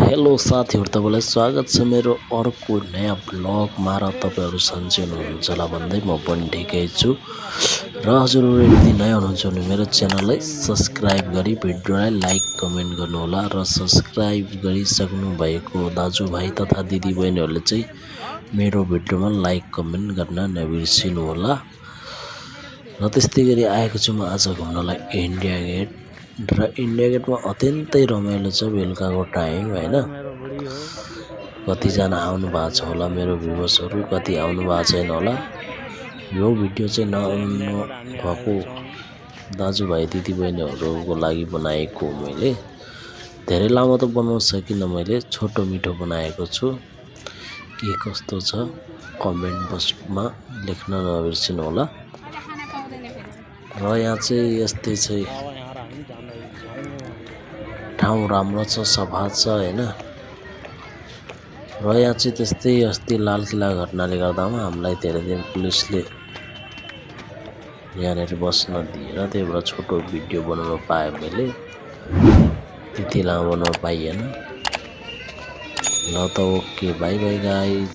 Hello साथीहरु, तपाईलाई स्वागत छ मेरो अर्को नयाँ ब्लगमा। र तपाईहरु सन्चै हुनुहुन्छ होला भन्दै म पनि ठिकै छु। र हजुरहरु यदि नयाँ हुनुहुन्छ भने मेरो च्यानललाई सब्स्क्राइब गरी भिडियोलाई लाइक कमेन्ट गर्नु होला। र सब्स्क्राइब गरिसक्नु भएको दाजुभाइ तथा दिदीबहिनीहरुले चाहिँ मेरो भिडियोमा लाइक कमेन्ट गर्न नबिर्सिनु होला। र त्यस्तै गरी आएको छु म आज घुम्नलाई इन्डिया गेट। र इन्डिया गेटमा अत्यन्तै रमाइलो छ बेलुकाको टाइम हैन। कतिजना आउनु भएको छ होला मेरो भ्युवर्सहरु, कति आउनु भएको छैन होला। यो भिडियो चाहिँ नआउनु भएको दाजुभाइ दिदीबहिनीहरुको लागि बनाएको मैले। धेरै लामो त बनाउन सकिन, मैले छोटो मिठो बनाएको छु। के कस्तो छ कमेन्ट बक्समा लेख्न नबिर्सिनु होला। र यहाँ चाहिँ यस्तै छ, ठाउँ राम्रो छ, सफा छ हैन। र यहाँ चाहिँ त्यस्तै अस्ति लाल किल्ला घटनाले गर्दामा हामीलाई धेरै दिन पुलिसले यहाँनेर बस्न दिएन। त्यही भएर छोटो भिडियो बनाउन पाएँ मैले, त्यति लामो बनाउन पाइएन। ल त ओके, बाइ बाइ गाइस।